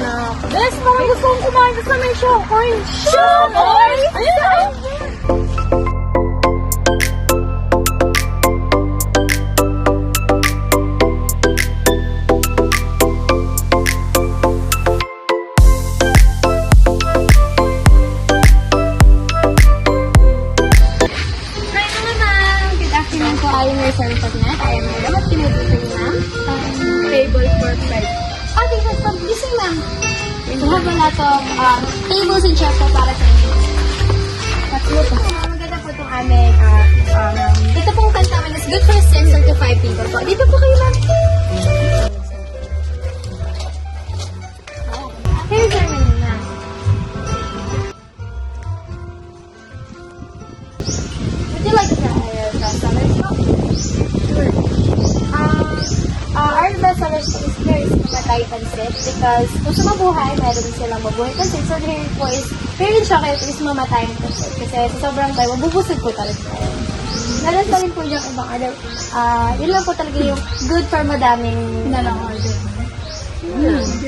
na. Bes, parang gusto kong kumain kasi may shokoy. Shokoy? Ayun! I am your service at night. I am Madam at Tinutuloy, ma'am. Table for 5. Okay, so this is ma'am. We have a lot of tables and chairs po para sa inyo. Tatlo po. Maganda po itong aming ito pong tent namin is good for 6 or to 5 people po. Dito po kayo, ma'am. Here's our menu, ma'am. Would you like to try our customers po? Sure. Our best sellers is here is Mamatay Pansit because kung sa mabuhay, meron din silang mabuhay pansit. So here po is, here in chocolate is Mamatay Pansit kasi sa sobrang tayo, mabubusog po talaga tayo. Meron pa rin po yung ibang order. Yun lang po talaga yung good for madaming nalang order.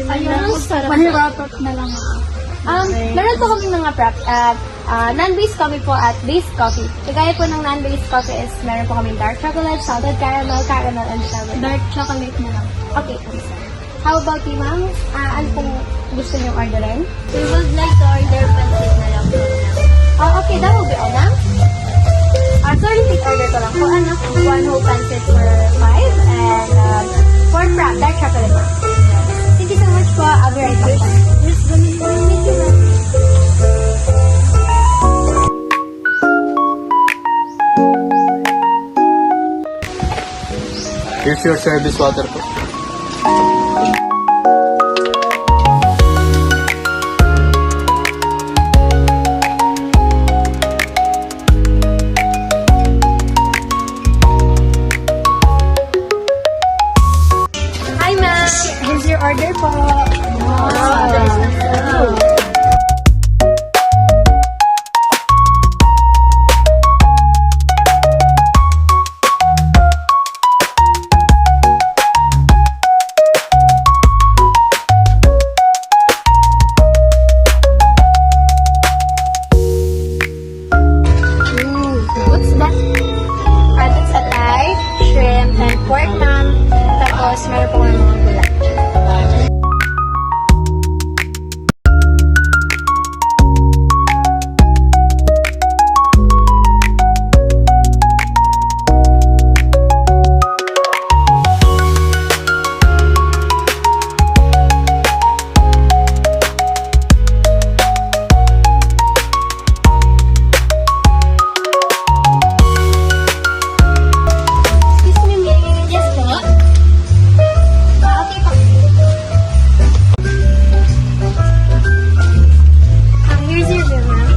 Ayun, mahirapat na lang ako. Meron po kami mga prep at non-based coffee po at based coffee. Kagaya po ng non-based coffee is meron po kami dark chocolate, salted caramel, caramel, and strawberry. Dark chocolate na lang. Okay, sir. How about you, ma'am? Ano pong gusto niyong orderin? We would like to order pancit na lang po. Okay, that will be all, ma'am. Sorry, take order ko lang po. One whole pancit for 5 and 4 frap, dark chocolate, ma'am. Thank you so much po. I'll be right back. Thank you, ma'am. Here's your service water po. Hi, ma'am. Here's your order po. What's that? That's atay, shrimp, and pork, ma'am. Tapos, meron po kami mga gulay. Excuse me, may yes po. Okay po. Here's your bill, ma'am.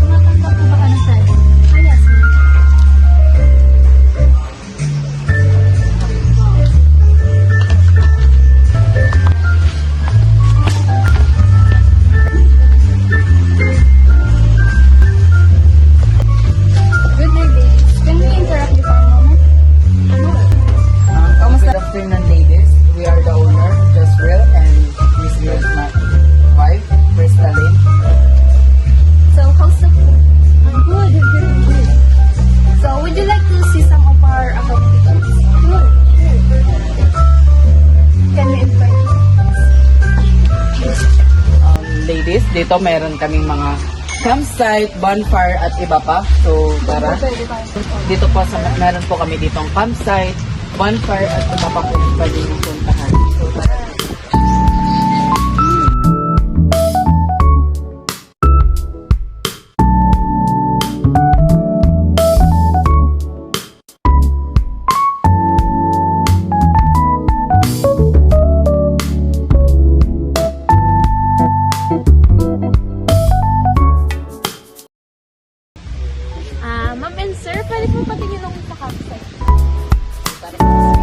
Tumatanggap po ba ka ng service? Yes, ma'am. Good day. Can we interrupt you for a moment? Good afternoon, ladies. We are the owner, Joswell, and Miss Rio's wife, Crystalline. So, how's the food? I'm good. Good. So, would you like to see some of our accommodations? Sure. Can we invite you? Ladies, dito meron kaming mga campsite, bonfire, at iba pa. So, tara. Dito po, meron po kami ditong campsite, bonfire, at iba pa po yung pwede yung puntahan. So, tara. Ma'am and sir, pwede po patingin ako sa campsite. Tara.